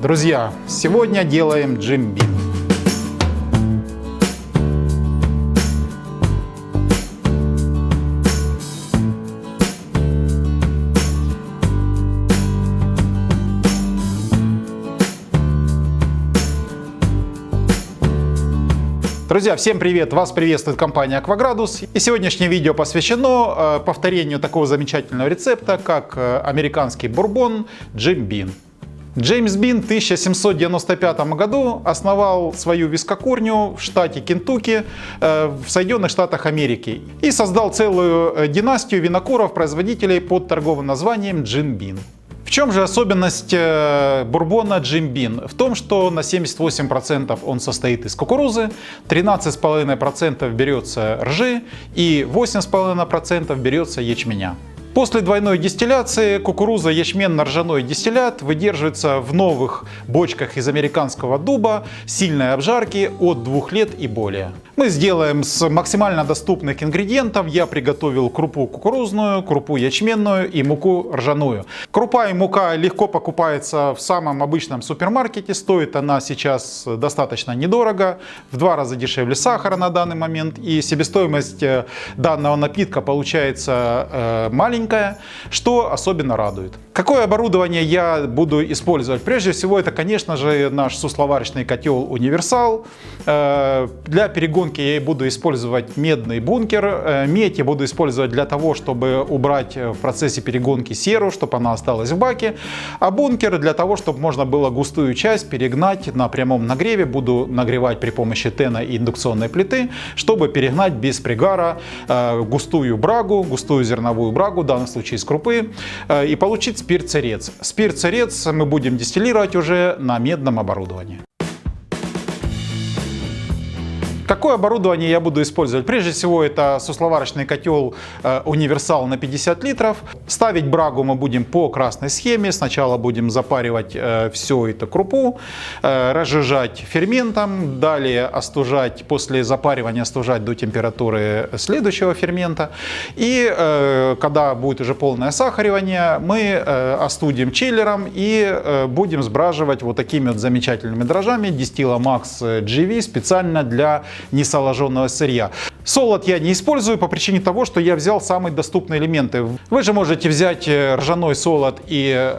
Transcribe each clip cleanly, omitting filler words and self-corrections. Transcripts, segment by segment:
Друзья, сегодня делаем Jim Beam. Друзья, всем привет! Вас приветствует компания Акваградус. И сегодняшнее видео посвящено повторению такого замечательного рецепта, как американский бурбон Jim Beam. Джеймс Бин в 1795 году основал свою вискокурню в штате Кентукки в Соединенных Штатах Америки и создал целую династию винокуров-производителей под торговым названием Jim Beam. В чем же особенность бурбона Jim Beam? В том, что на 78% он состоит из кукурузы, 13,5% берется ржи и 8,5% берется ячменя. После двойной дистилляции кукуруза, ячменно-ржаной дистиллят выдерживается в новых бочках из американского дуба сильной обжарки от 2 лет и более. Мы сделаем с максимально доступных ингредиентов. Я приготовил крупу кукурузную, крупу ячменную и муку ржаную. Крупа и мука легко покупается в самом обычном супермаркете. Стоит она сейчас достаточно недорого, в 2 раза дешевле сахара на данный момент. И себестоимость данного напитка получается маленькая, что особенно радует. Какое оборудование я буду использовать? Прежде всего, это, конечно же, наш сусловарочный котел Универсал. Для перегонки я буду использовать медный бункер. Медь я буду использовать для того, чтобы убрать в процессе перегонки серу, чтобы она осталась в баке. А бункер для того, чтобы можно было густую часть перегнать на прямом нагреве. Буду нагревать при помощи тена и индукционной плиты, чтобы перегнать без пригара густую брагу, густую зерновую брагу, в данном случае из крупы, и получить спирт-сырец. Спирт-сырец мы будем дистиллировать уже на медном оборудовании. Какое оборудование я буду использовать? Прежде всего, это сусловарочный котел Универсал на 50 литров. Ставить брагу мы будем по красной схеме. Сначала будем запаривать всю эту крупу, разжижать ферментом, далее остужать, после запаривания остужать до температуры следующего фермента. И когда будет уже полное сахаривание, мы остудим чиллером и будем сбраживать вот такими вот замечательными дрожжами Distilla Max GV специально для несоложенного сырья. Солод я не использую по причине того, что я взял самые доступные элементы. Вы же можете взять ржаной солод и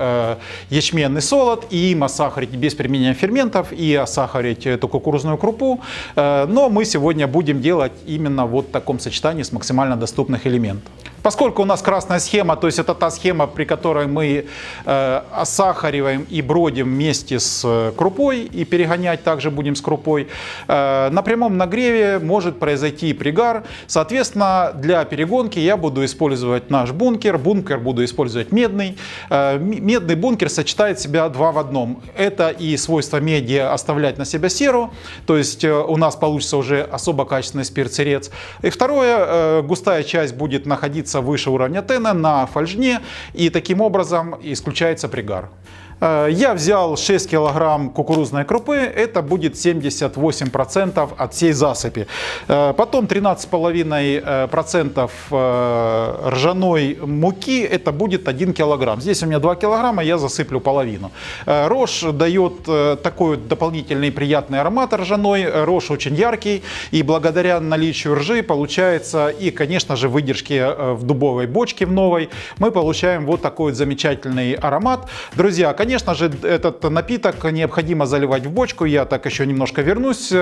ячменный солод и им осахарить без применения ферментов и осахарить эту кукурузную крупу. Но мы сегодня будем делать именно вот в таком сочетании с максимально доступных элементов. Поскольку у нас красная схема, то есть это та схема, при которой мы осахариваем и бродим вместе с крупой, и перегонять также будем с крупой, на прямом нагреве может произойти пригар. Соответственно, для перегонки я буду использовать наш бункер. Бункер буду использовать медный. Медный бункер сочетает в себя 2 в 1. Это и свойство меди оставлять на себя серу, то есть у нас получится уже особо качественный спирт-сырец. И второе, густая часть будет находиться выше уровня тена на фольжне, и таким образом исключается пригар. Я взял 6 кг кукурузной крупы, это будет 78% от всей засыпи. Потом 13,5% ржаной муки, это будет 1 кг. Здесь у меня 2 кг, я засыплю половину. Рожь дает такой дополнительный приятный аромат ржаной. Рожь очень яркий, и благодаря наличию ржи получается, и, конечно же, выдержки в дубовой бочке в новой, мы получаем вот такой вот замечательный аромат. Друзья, конечно же, этот напиток необходимо заливать в бочку. Я так еще немножко вернусь.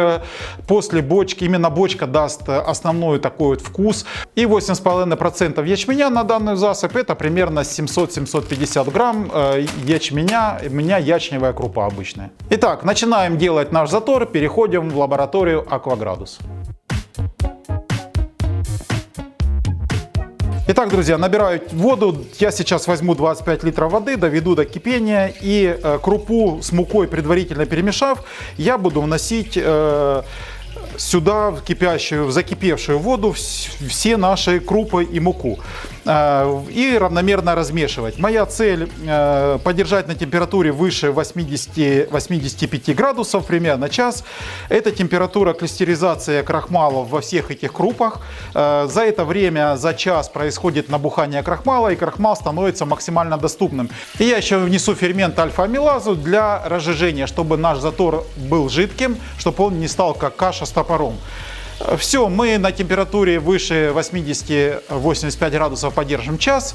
После бочки, именно бочка даст основной такой вот вкус. И 8,5% ячменя на данную засыпь, это примерно 700-750 грамм ячменя. У меня ячневая крупа обычная. Итак, начинаем делать наш затор. Переходим в лабораторию Акваградус. Итак, друзья, набираю воду. Я сейчас возьму 25 литров воды, доведу до кипения, и крупу с мукой предварительно перемешав, я буду вносить сюда в закипевшую воду все наши крупы и муку. и равномерно размешивать. Моя цель поддержать на температуре выше 80-85 градусов примерно час. Это температура кластеризации крахмалов во всех этих крупах. За это время, за час происходит набухание крахмала, и крахмал становится максимально доступным. И я еще внесу фермент альфа-амилазу для разжижения, чтобы наш затор был жидким, чтобы он не стал как каша с топором. Все, мы на температуре выше 80-85 градусов поддержим час.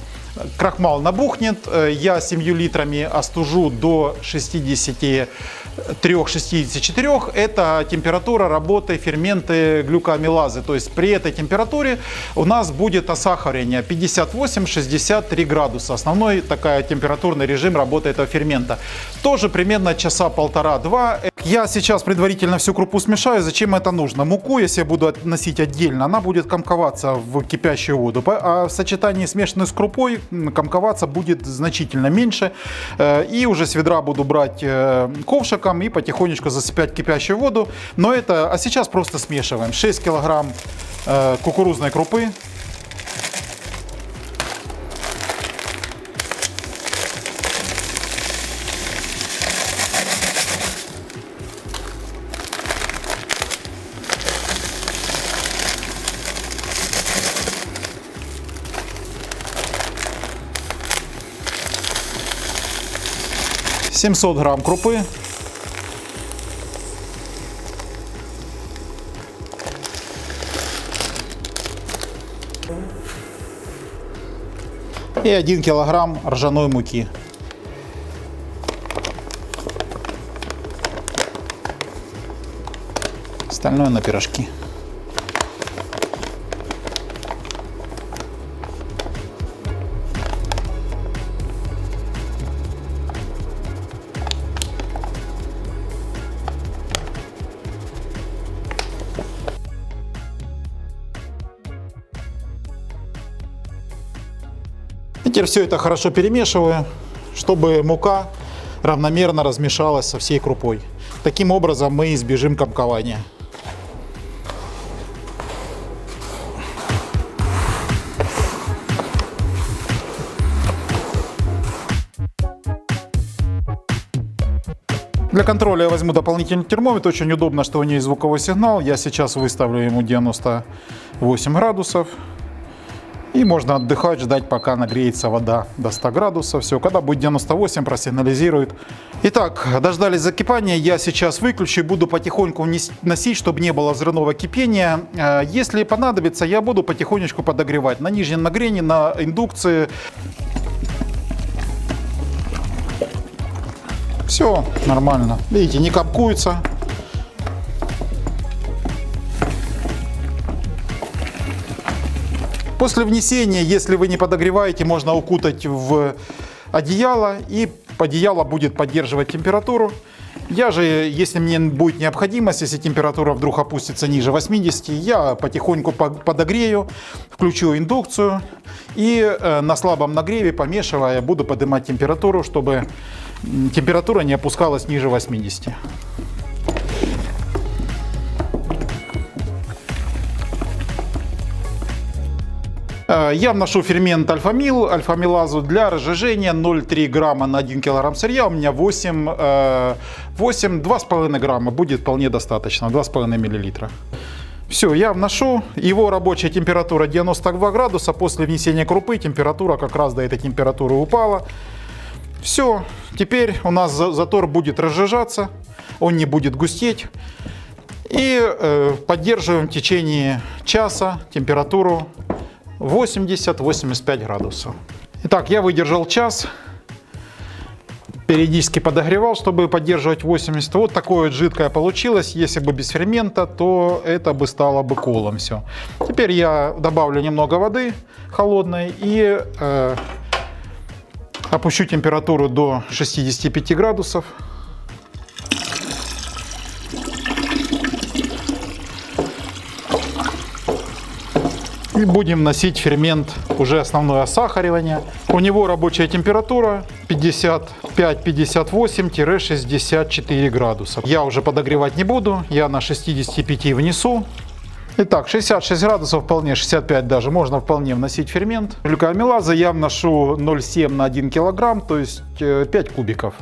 Крахмал набухнет. Я 7 литрами остужу до 63-64. Это температура работы ферменты глюкоамилазы. То есть при этой температуре у нас будет осахарение 58-63 градуса. Основной такой температурный режим работы этого фермента. Тоже примерно часа полтора-два. Я сейчас предварительно всю крупу смешаю. Зачем это нужно? Муку, если я буду относить отдельно, она будет комковаться в кипящую воду. А в сочетании смешанной с крупой комковаться будет значительно меньше. И уже с ведра буду брать ковшиком и потихонечку засыпать кипящую воду. А сейчас просто смешиваем. 6 килограмм кукурузной крупы. — 700 грамм крупы. И 1 килограмм ржаной муки. Остальное на пирожки. Теперь все это хорошо перемешиваю, чтобы мука равномерно размешалась со всей крупой. Таким образом мы избежим комкования. Для контроля я возьму дополнительный термометр. Очень удобно, что у нее есть звуковой сигнал. Я сейчас выставлю ему 98 градусов. И можно отдыхать, ждать, пока нагреется вода до 100 градусов. Все, когда будет 98, просигнализирует. Итак, дождались закипания. Я сейчас выключу и буду потихоньку носить, чтобы не было взрывного кипения. Если понадобится, я буду потихонечку подогревать. На нижнем нагреве, на индукции. Все нормально. Видите, не коптится. После внесения, если вы не подогреваете, можно укутать в одеяло, и одеяло будет поддерживать температуру. Я же, если мне будет необходимость, если температура вдруг опустится ниже 80, я потихоньку подогрею, включу индукцию и на слабом нагреве, помешивая, буду поднимать температуру, чтобы температура не опускалась ниже 80. Я вношу фермент альфа-амилазу для разжижения 0,3 грамма на 1 килограмм сырья. У меня 2,5 грамма будет вполне достаточно, 2,5 миллилитра. Все, я вношу. Его рабочая температура 92 градуса. После внесения крупы температура как раз до этой температуры упала. Все, теперь у нас затор будет разжижаться, он не будет густеть. И поддерживаем в течение часа температуру 80-85 градусов. Итак, я выдержал час. Периодически подогревал, чтобы поддерживать 80. Вот такое вот жидкое получилось. Если бы без фермента, то это бы стало бы колом все. Теперь я добавлю немного воды холодной и опущу температуру до 65 градусов. И будем вносить фермент, уже основное осахаривание. У него рабочая температура 55-58-64 градуса. Я уже подогревать не буду, я на 65 внесу. Итак, 66 градусов вполне, 65 даже, можно вполне вносить фермент. Глюкоамилаза я вношу 0,7 на 1 килограмм, то есть 5 кубиков.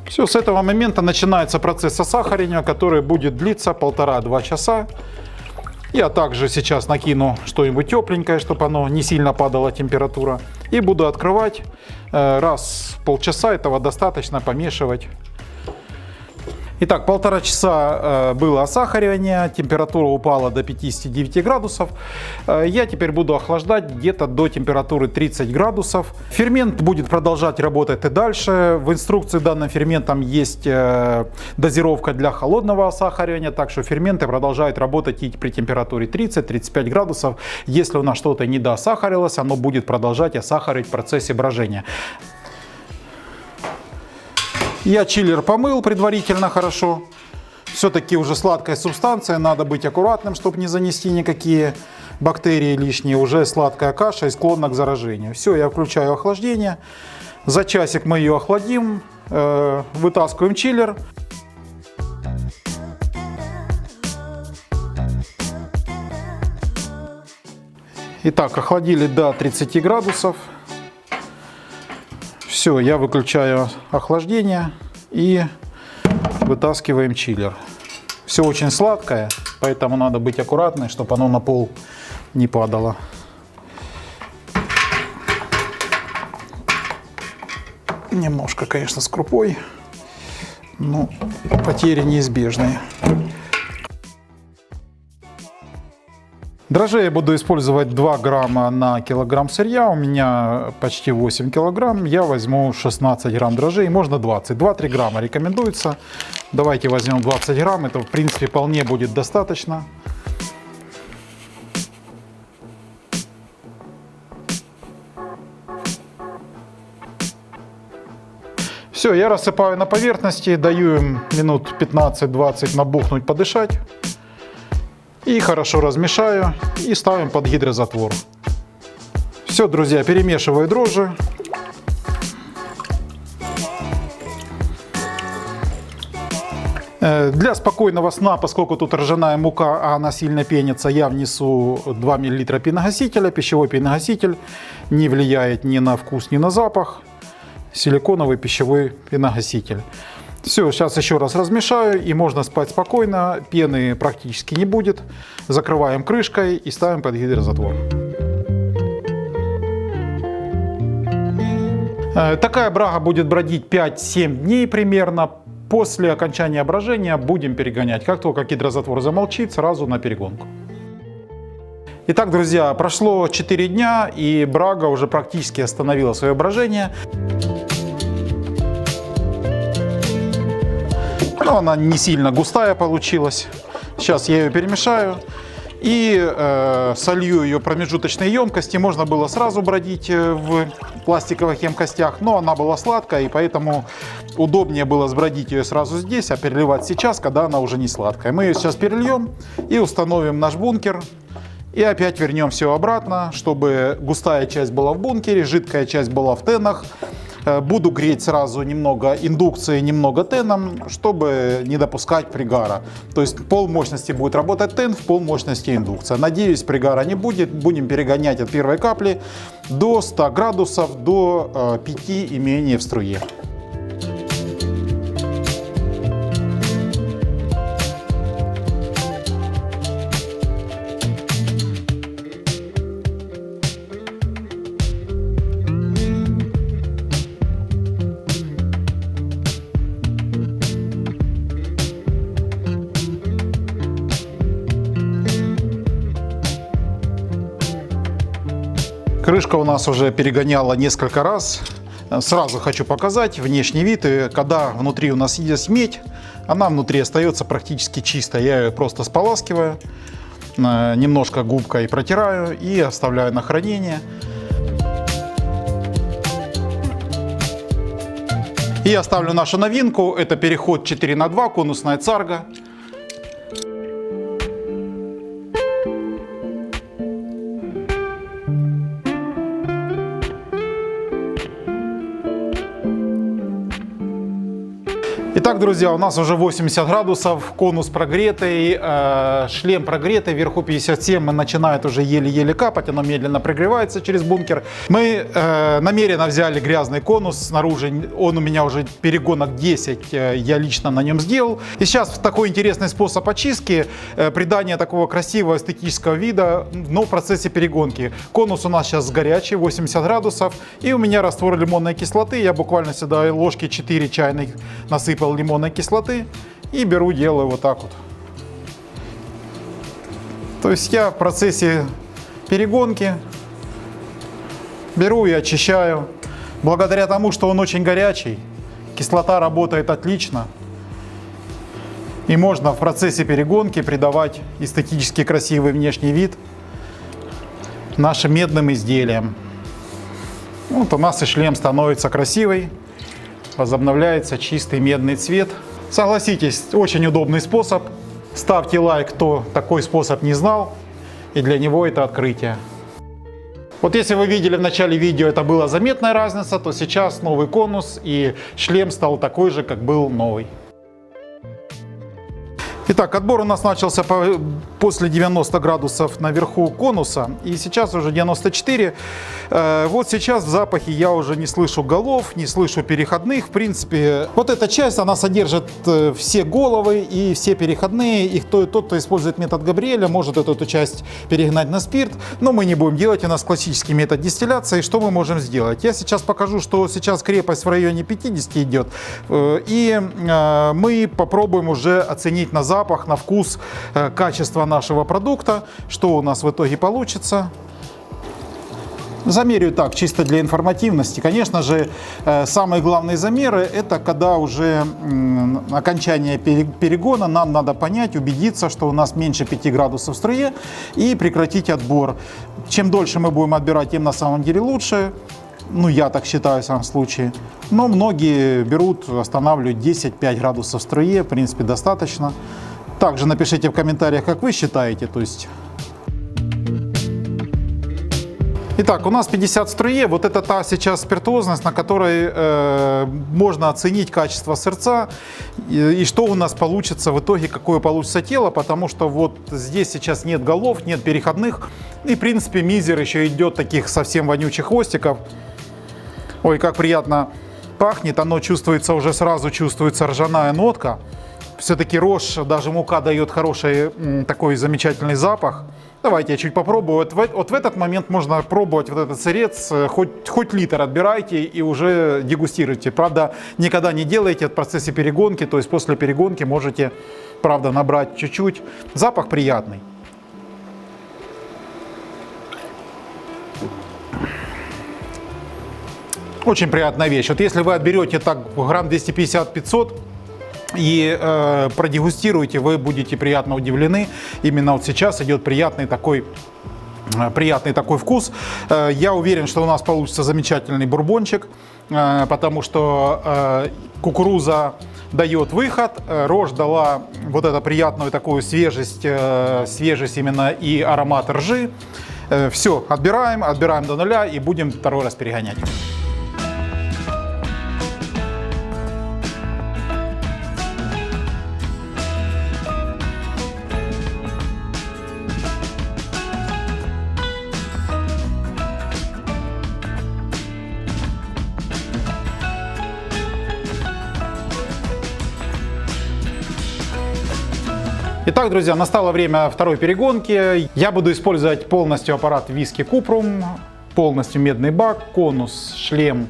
Все, с этого момента начинается процесс осахаривания, который будет длиться 1,5-2 часа. Я также сейчас накину что-нибудь тепленькое, чтобы оно не сильно падала температура. И буду открывать раз в полчаса, этого достаточно, помешивать. Итак, 1,5 часа было осахаривание, температура упала до 59 градусов. Я теперь буду охлаждать где-то до температуры 30 градусов. Фермент будет продолжать работать и дальше. В инструкции данным ферментом есть дозировка для холодного осахаривания, так что ферменты продолжают работать и при температуре 30-35 градусов. Если у нас что-то недоосахарилось, оно будет продолжать осахаривать в процессе брожения. Я чиллер помыл предварительно хорошо. Все-таки уже сладкая субстанция, надо быть аккуратным, чтобы не занести никакие бактерии лишние. Уже сладкая каша и склонна к заражению. Все, я включаю охлаждение. За часик мы ее охладим, вытаскиваем чиллер. Итак, охладили до 30 градусов. Все, я выключаю охлаждение и вытаскиваем чиллер. Все очень сладкое, поэтому надо быть аккуратной, чтобы оно на пол не падало. Немножко, конечно, с крупой, но потери неизбежные. Дрожжей я буду использовать 2 грамма на килограмм сырья. У меня почти 8 килограмм. Я возьму 16 грамм дрожжей, можно 20. 2-3 грамма рекомендуется. Давайте возьмем 20 грамм. Это, в принципе, вполне будет достаточно. Все, я рассыпаю на поверхности, даю им минут 15-20 набухнуть, подышать. И хорошо размешаю и ставим под гидрозатвор. Все, друзья, перемешиваю дрожжи. Для спокойного сна, поскольку тут ржаная мука, а она сильно пенится, я внесу 2 мл пеногасителя. Пищевой пеногаситель не влияет ни на вкус, ни на запах. Силиконовый пищевой пеногаситель. Все, сейчас еще раз размешаю, и можно спать спокойно, пены практически не будет. Закрываем крышкой и ставим под гидрозатвор. Такая брага будет бродить 5-7 дней примерно. После окончания брожения будем перегонять. Как только гидрозатвор замолчит, сразу на перегонку. Итак, друзья, прошло 4 дня, и брага уже практически остановила свое брожение. Но она не сильно густая получилась. Сейчас я ее перемешаю и солью ее в промежуточные емкости. Можно было сразу бродить в пластиковых емкостях, но она была сладкая, и поэтому удобнее было сбродить ее сразу здесь, а переливать сейчас, когда она уже не сладкая. Мы ее сейчас перельем и установим наш бункер. И опять вернем все обратно, чтобы густая часть была в бункере, жидкая часть была в тенах. Буду греть сразу немного индукцией, немного теном, чтобы не допускать пригара. То есть пол мощности будет работать тен, в пол мощности индукция. Надеюсь, пригара не будет. Будем перегонять от первой капли до 100 градусов, до 5 и менее в струе. Крышка у нас уже перегоняла несколько раз. Сразу хочу показать внешний вид. И когда внутри у нас есть медь, она внутри остается практически чистой. Я ее просто споласкиваю, немножко губкой протираю и оставляю на хранение. И оставлю нашу новинку. Это переход 4х2, конусная царга. Итак, друзья, у нас уже 80 градусов, конус прогретый, шлем прогретый, вверху 57, и начинает уже еле-еле капать, оно медленно прогревается через бункер. Мы намеренно взяли грязный конус снаружи, он у меня уже перегонок 10, я лично на нем сделал. И сейчас такой интересный способ очистки, придание такого красивого эстетического вида, но в процессе перегонки. Конус у нас сейчас горячий, 80 градусов, и у меня раствор лимонной кислоты, я буквально сюда ложки 4 чайных насыпал лимонной кислоты и беру, делаю вот так вот. То есть я в процессе перегонки беру и очищаю. Благодаря тому, что он очень горячий, кислота работает отлично. И можно в процессе перегонки придавать эстетически красивый внешний вид нашим медным изделиям. Вот у нас и шлем становится красивый. Возобновляется чистый медный цвет. Согласитесь, очень удобный способ. Ставьте лайк, кто такой способ не знал. И для него это открытие. Вот если вы видели в начале видео, это была заметная разница, то сейчас новый конус и шлем стал такой же, как был новый. Итак, отбор у нас начался после 90 градусов наверху конуса, и сейчас уже 94. Вот сейчас в запахе я уже не слышу голов, не слышу переходных. В принципе, вот эта часть, она содержит все головы и все переходные. И тот, кто использует метод Габриэля, может эту часть перегнать на спирт. Но мы не будем делать, у нас классический метод дистилляции. Что мы можем сделать? Я сейчас покажу, что сейчас крепость в районе 50 идет. И мы попробуем уже оценить на запах, на вкус, качество нашего продукта, что у нас в итоге получится. Замерю так, чисто для информативности. Конечно же, самые главные замеры — это когда уже окончание перегона, нам надо понять, убедиться, что у нас меньше 5 градусов в струе, и прекратить отбор. Чем дольше мы будем отбирать, тем на самом деле лучше. Ну, я так считаю в самом случае. Но многие берут, останавливают 10-5 градусов в струе, в принципе, достаточно. Также напишите в комментариях, как вы считаете. То есть... Итак, у нас 50 в струе. Вот это та сейчас спиртуозность, на которой можно оценить качество сырца и что у нас получится в итоге, какое получится тело, потому что вот здесь сейчас нет голов, нет переходных. И, в принципе, мизер еще идет таких совсем вонючих хвостиков. Ой, как приятно пахнет, оно чувствуется, уже сразу чувствуется ржаная нотка. Все-таки рожь, даже мука дает хороший такой замечательный запах. Давайте я чуть попробую. Вот в этот момент можно пробовать вот этот сырец, хоть литр отбирайте и уже дегустируйте. Правда, никогда не делайте это в процессе перегонки, то есть после перегонки можете, правда, набрать чуть-чуть. Запах приятный. Очень приятная вещь. Вот если вы отберете так грамм 250-500 и продегустируете, вы будете приятно удивлены. Именно вот сейчас идет приятный такой вкус. Я уверен, что у нас получится замечательный бурбончик, потому что кукуруза дает выход, рожь дала вот эту приятную такую свежесть именно и аромат ржи. Все, отбираем до нуля и будем второй раз перегонять. Итак, друзья, настало время второй перегонки. Я буду использовать полностью аппарат Whisky Cuprum, полностью медный бак, конус, шлем,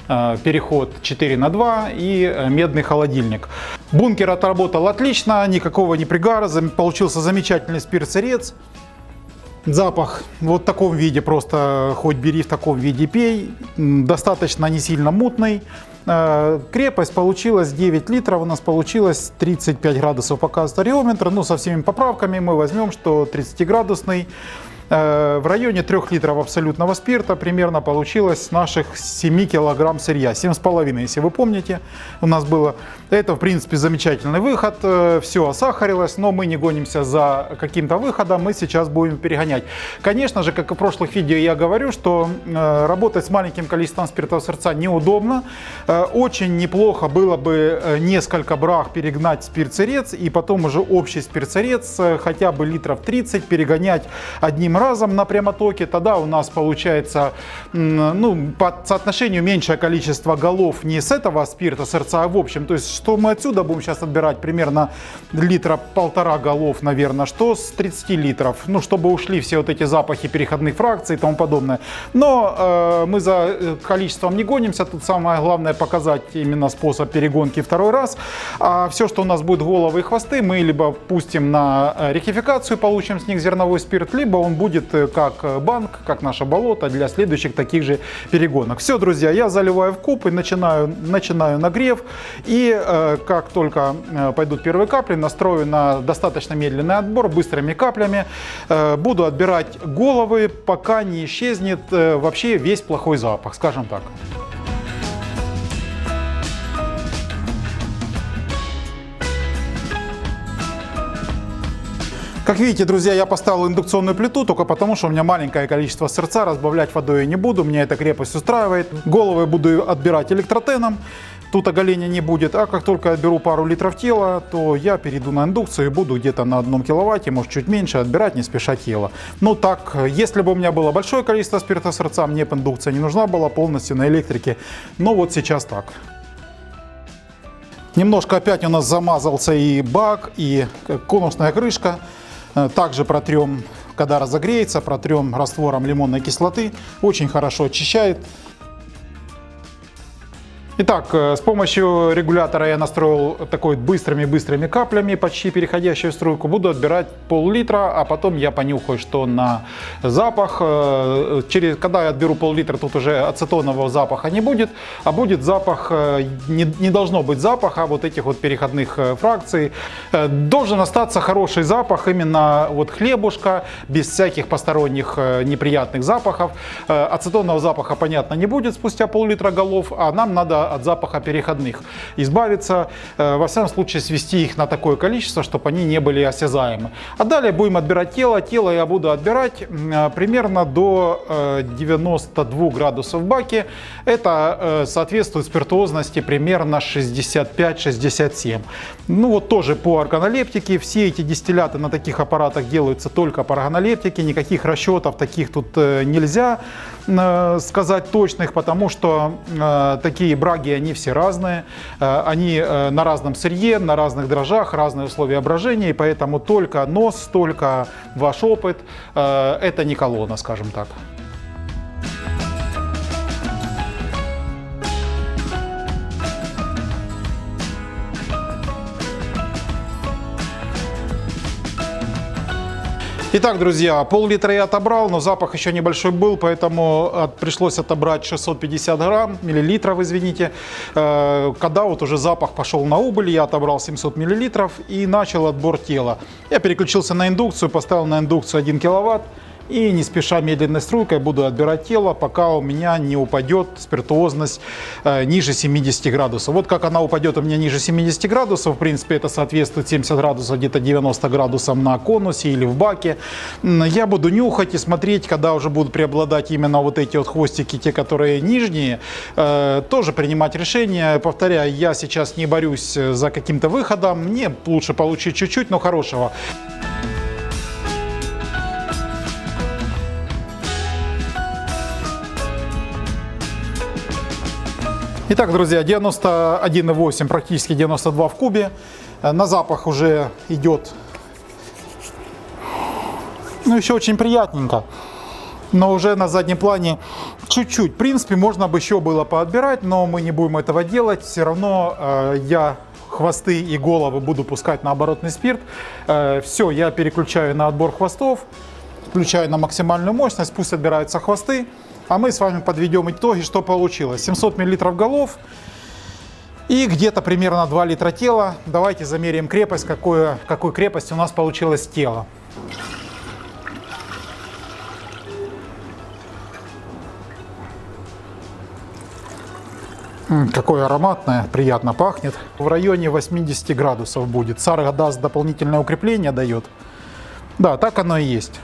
переход 4×2 и медный холодильник. Бункер отработал отлично, никакого не пригара, получился замечательный спирт-сырец. Запах вот в таком виде, просто хоть бери в таком виде пей, достаточно не сильно мутный. Крепость получилась 9 литров, у нас получилось 35 градусов показывает ареометр, но со всеми поправками мы возьмем, что 30-градусный. В районе 3 литров абсолютного спирта примерно получилось с наших 7 килограмм сырья. 7,5, если вы помните, у нас было. Это, в принципе, замечательный выход. Все осахарилось, но мы не гонимся за каким-то выходом. Мы сейчас будем перегонять. Конечно же, как и в прошлых видео я говорю, что работать с маленьким количеством спиртового сырца неудобно. Очень неплохо было бы несколько брах перегнать спирт-сырец и потом уже общий спирт-сырец хотя бы литров 30 перегонять одним разом на прямотоке. Тогда у нас получается по соотношению меньшее количество голов не с этого спирта сырца, а в общем. То есть что мы отсюда будем сейчас отбирать примерно литра 1,5 голов, наверное, что с 30 литров. Ну, чтобы ушли все вот эти запахи переходных фракций и тому подобное. Но мы за количеством не гонимся. Тут самое главное показать именно способ перегонки второй раз. А все, что у нас будет головы и хвосты, мы либо пустим на ректификацию, получим с них зерновой спирт, либо он будет как банк, как наше болото для следующих таких же перегонок. Все, друзья, я заливаю в куб и начинаю нагрев. И как только пойдут первые капли, настрою на достаточно медленный отбор быстрыми каплями. Буду отбирать головы, пока не исчезнет вообще весь плохой запах, скажем так. Как видите, друзья, я поставил индукционную плиту только потому, что у меня маленькое количество сырца, разбавлять водой я не буду, меня эта крепость устраивает. Головы буду отбирать электротеном, тут оголения не будет, а как только отберу пару литров тела, то я перейду на индукцию и буду где-то на 1 киловатте, может чуть меньше, отбирать не спеша тело. Ну так, если бы у меня было большое количество спирта сырца, мне бы индукция не нужна была полностью на электрике, но вот сейчас так. Немножко опять у нас замазался и бак, и конусная крышка. Также протрем, когда разогреется, протрем раствором лимонной кислоты. Очень хорошо очищает. Итак, с помощью регулятора я настроил такой быстрыми каплями, почти переходящую в струйку. Буду отбирать пол-литра, а потом я понюхаю, что на запах. Когда я отберу пол-литра, тут уже ацетонового запаха не будет, а будет запах, не должно быть запаха вот этих вот переходных фракций. Должен остаться хороший запах, именно вот хлебушка, без всяких посторонних неприятных запахов. Ацетонового запаха, понятно, не будет спустя пол-литра голов, а нам надо от запаха переходных избавиться, во всяком случае свести их на такое количество, чтобы они не были осязаемы. А далее будем отбирать тело. Тело я буду отбирать примерно до 92 градусов в баке. Это соответствует спиртуозности примерно 65-67. Ну вот тоже по органолептике. Все эти дистилляты на таких аппаратах делаются только по органолептике. Никаких расчетов таких тут нельзя сказать точных, потому что такие браги, они все разные, они на разном сырье, на разных дрожжах, разные условия брожения, и поэтому только нос, только ваш опыт, это не колонна, скажем так. Итак, друзья, пол-литра я отобрал, но запах еще небольшой был, поэтому пришлось отобрать 650 миллилитров, извините. Когда вот уже запах пошел на убыль, я отобрал 700 миллилитров и начал отбор тела. Я переключился на индукцию, поставил на индукцию 1 киловатт. И не спеша медленной струйкой буду отбирать тело, пока у меня не упадет спиртуозность ниже 70 градусов. Вот как она упадет у меня ниже 70 градусов, в принципе это соответствует 70 градусов, где-то 90 градусов на конусе или в баке. Я буду нюхать и смотреть, когда уже будут преобладать именно вот эти вот хвостики, те, которые нижние, тоже принимать решение. Повторяю, я сейчас не борюсь за каким-то выходом, мне лучше получить чуть-чуть, но хорошего. Итак, друзья, 91,8, практически 92 в кубе. На запах уже идет, ну, еще очень приятненько. Но уже на заднем плане чуть-чуть. В принципе, можно бы еще было поотбирать, но мы не будем этого делать. Все равно я хвосты и головы буду пускать на оборотный спирт. Все, я переключаю на отбор хвостов, включаю на максимальную мощность, пусть отбираются хвосты. А мы с вами подведем итоги, что получилось. 700 мл голов и где-то примерно 2 литра тела. Давайте замеряем крепость, какой крепости у нас получилось тело. Какое ароматное, приятно пахнет. В районе 80 градусов будет. Сарга даст дополнительное укрепление, дает. Да, так оно и есть.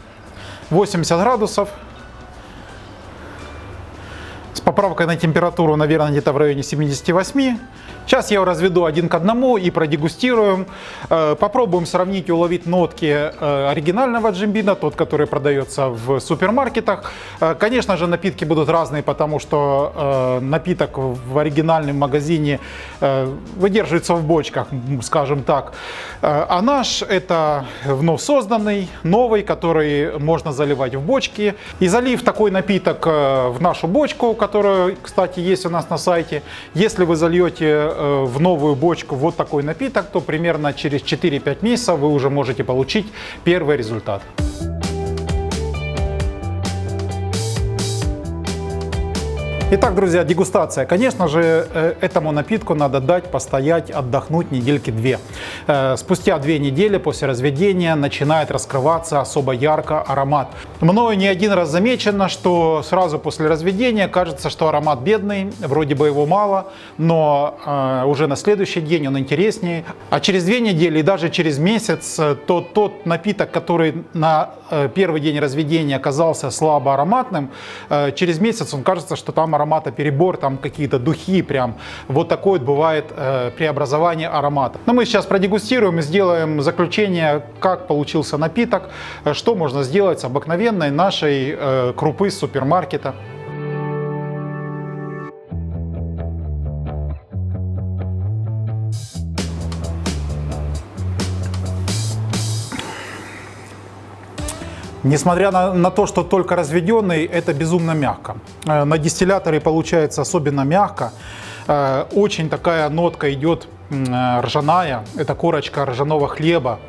80 градусов. С поправкой на температуру, наверное, где-то в районе 78. Сейчас я его разведу 1 к 1 и продегустируем. Попробуем сравнить и уловить нотки оригинального джимбина, тот, который продается в супермаркетах. Конечно же, напитки будут разные, потому что напиток в оригинальном магазине выдерживается в бочках, скажем так. А наш это вновь созданный, новый, который можно заливать в бочки. И залив такой напиток в нашу бочку, которая, кстати, есть у нас на сайте, если вы зальете в новую бочку вот такой напиток, то примерно через 4-5 месяцев вы уже можете получить первый результат. Итак, друзья, дегустация. Конечно же, этому напитку надо дать постоять, отдохнуть недельки 2. Спустя 2 недели после разведения начинает раскрываться особо ярко аромат. Мною не один раз замечено, что сразу после разведения кажется, что аромат бедный, вроде бы его мало, но уже на следующий день он интереснее. А через 2 недели и даже через месяц тот напиток, который на первый день разведения оказался слабо ароматным, через месяц он кажется, что там аромата перебор, там какие-то духи прям. Вот такое бывает преобразование аромата. Но мы сейчас продегустируем и сделаем заключение, как получился напиток, что можно сделать с обыкновенной нашей крупы с супермаркета. Несмотря на то, что только разведенный, это безумно мягко. На дистилляторе получается особенно мягко. Очень такая нотка идет ржаная. Это корочка ржаного хлеба.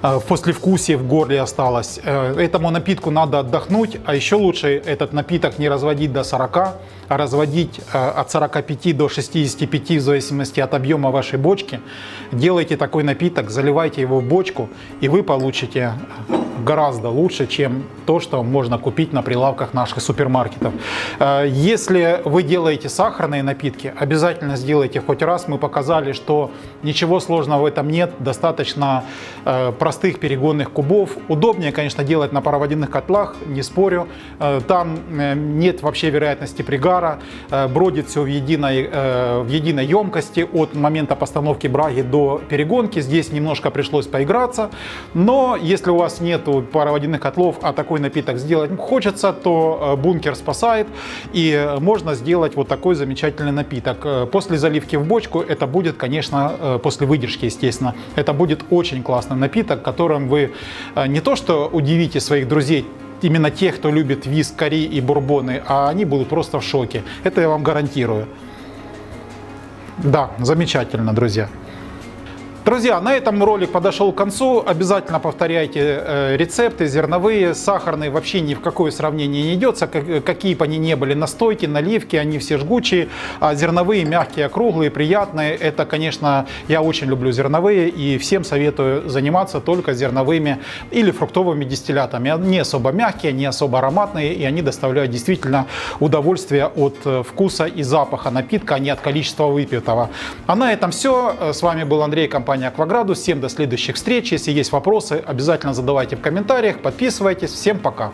В послевкусии в горле осталось. Этому напитку надо отдохнуть, а еще лучше этот напиток не разводить до 40, а разводить от 45 до 65 в зависимости от объема вашей бочки. Делайте такой напиток, заливайте его в бочку, и вы получите гораздо лучше, чем то, что можно купить на прилавках наших супермаркетов. Если вы делаете сахарные напитки, обязательно сделайте хоть раз. Мы показали, что ничего сложного в этом нет, достаточно простых перегонных кубов. Удобнее, конечно, делать на пароводяных котлах, не спорю. Там нет вообще вероятности пригара, бродит все в единой емкости от момента постановки браги до перегонки. Здесь немножко пришлось поиграться, но если у вас нет пароводяных котлов, а такой напиток сделать хочется, то бункер спасает, и можно сделать вот такой замечательный напиток. После заливки в бочку это будет, конечно, после выдержки, естественно, это будет очень классный напиток, которым вы не то что удивите своих друзей, именно тех, кто любит вискари и бурбоны, а они будут просто в шоке. Это я вам гарантирую. Да, замечательно, друзья. Друзья, на этом ролик подошел к концу. Обязательно повторяйте рецепты зерновые, сахарные вообще ни в какое сравнение не идется. Какие бы они ни были, настойки, наливки, они все жгучие. А зерновые, мягкие, округлые, приятные. Это, конечно, я очень люблю зерновые и всем советую заниматься только зерновыми или фруктовыми дистиллятами. Они особо мягкие, не особо ароматные, и они доставляют действительно удовольствие от вкуса и запаха напитка, а не от количества выпитого. А на этом все. С вами был Андрей, компания Акваградус. Всем до следующих встреч. Если есть вопросы, обязательно задавайте в комментариях, подписывайтесь. Всем пока!